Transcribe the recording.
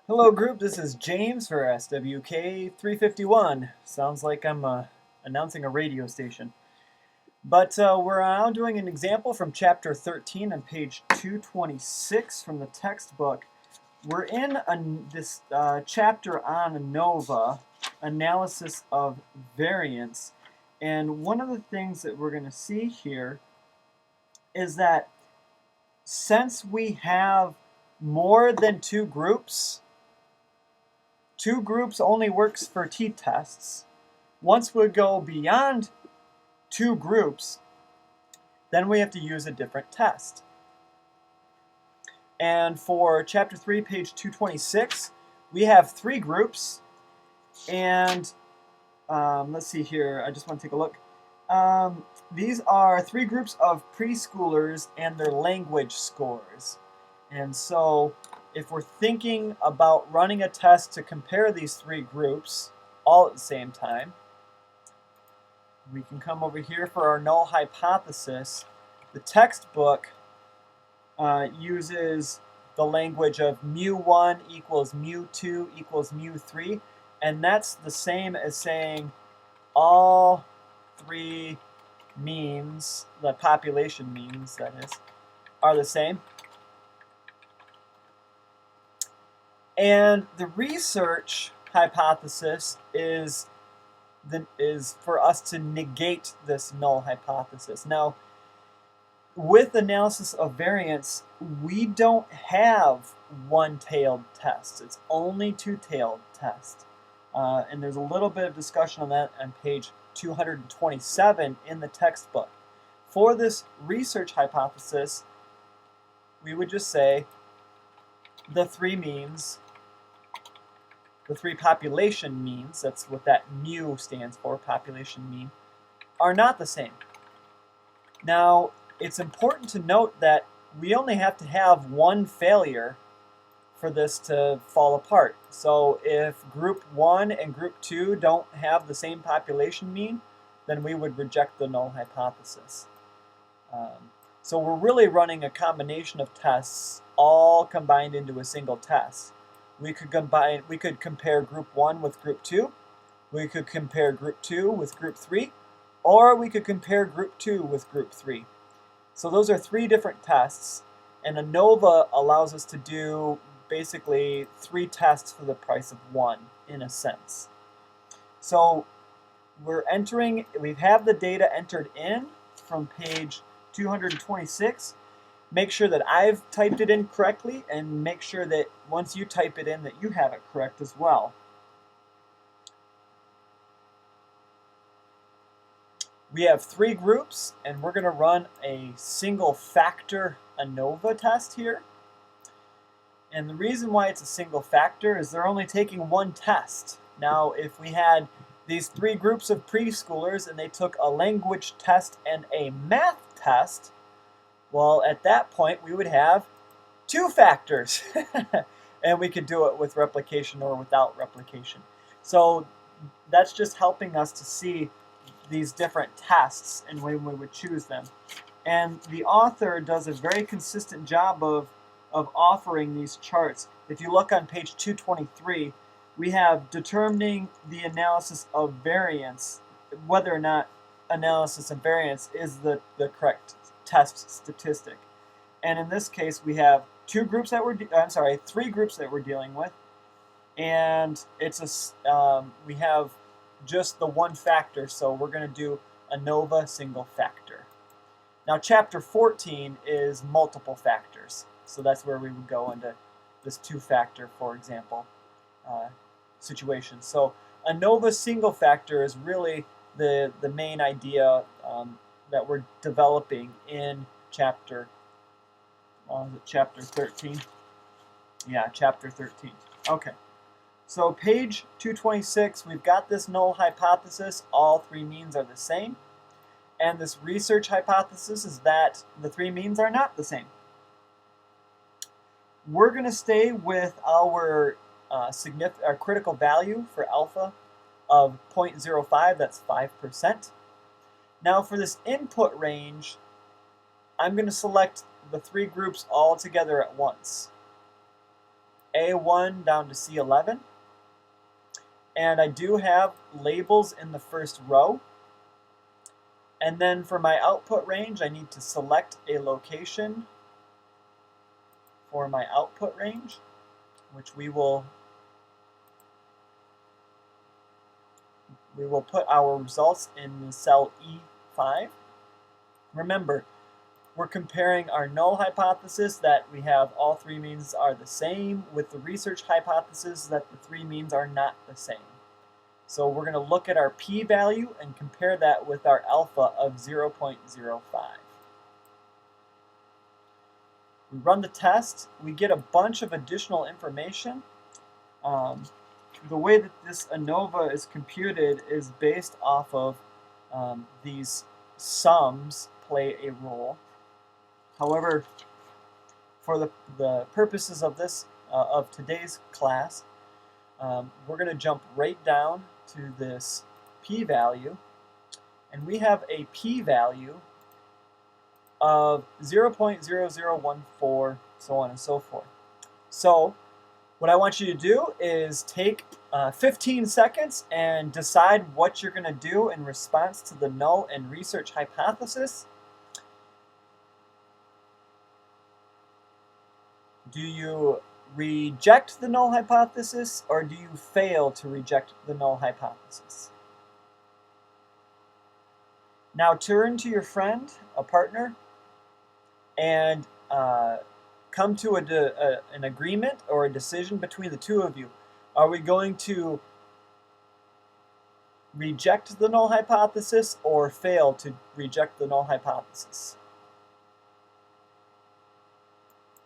Hello group, this is James for SWK 351. Sounds like I'm announcing a radio station. But we're now doing an example from chapter 13 on page 226 from the textbook. We're in this chapter on ANOVA, analysis of variance. And one of the things that we're going to see here is that since we have more than two groups only works for t-tests. Once we go beyond two groups, then we have to use a different test. And for chapter 3, page 226, we have three groups. And let's see here, I just want to take a look. These are three groups of preschoolers and their language scores. And so if we're thinking about running a test to compare these three groups all at the same time, we can come over here for our null hypothesis. The textbook uses the language of mu1 equals mu2 equals mu3, and that's the same as saying all three means, the population means that is, are the same. And the research hypothesis is for us to negate this null hypothesis. Now, with analysis of variance, we don't have one-tailed tests. It's only two-tailed tests. And there's a little bit of discussion on that on page 227 in the textbook. For this research hypothesis, we would just say the three means, the three population means, that's what that mu stands for, population mean, are not the same. Now, it's important to note that we only have to have one failure for this to fall apart. So if group 1 and group 2 don't have the same population mean, then we would reject the null hypothesis. So we're really running a combination of tests all combined into a single test. We could compare group 1 with group 2, we could compare group 2 with group 3, or we could compare group 2 with group 3. So those are three different tests, and ANOVA allows us to do basically three tests for the price of one, in a sense. So we have the data entered in from page 226. Make sure that I've typed it in correctly, and make sure that once you type it in that you have it correct as well. We have three groups, and we're going to run a single factor ANOVA test here. And the reason why it's a single factor is they're only taking one test. Now, if we had these three groups of preschoolers and they took a language test and a math test, well, at that point, we would have two factors. And we could do it with replication or without replication. So that's just helping us to see these different tests and when we would choose them. And the author does a very consistent job of offering these charts. If you look on page 223, we have determining the analysis of variance, whether or not analysis of variance is the correct test statistic. And in this case, we have three groups that we're dealing with, and we have just the one factor, so we're going to do Anova Single Factor. Now, chapter 14 is multiple factors, so that's where we would go into this two-factor, for example, situation. So Anova Single Factor is really the main idea that we're developing in chapter 13? Yeah, chapter 13. Okay. So page 226, we've got this null hypothesis. All three means are the same. And this research hypothesis is that the three means are not the same. We're going to stay with our critical value for alpha of 0.05, that's 5%. Now for this input range, I'm going to select the three groups all together at once. A1 down to C11. And I do have labels in the first row. And then for my output range, I need to select a location for my output range, which we will put our results in the cell E5. Remember, we're comparing our null hypothesis that we have all three means are the same with the research hypothesis that the three means are not the same. So we're going to look at our p-value and compare that with our alpha of 0.05. We run the test. We get a bunch of additional information. The way that this ANOVA is computed is based off of these sums play a role. However, for the purposes of this of today's class, we're going to jump right down to this p-value, and we have a p-value of 0.0014, so on and so forth. So what I want you to do is take 15 seconds and decide what you're going to do in response to the null and research hypothesis. Do you reject the null hypothesis, or do you fail to reject the null hypothesis? Now turn to your friend, a partner, and come to an agreement or a decision between the two of you. Are we going to reject the null hypothesis or fail to reject the null hypothesis?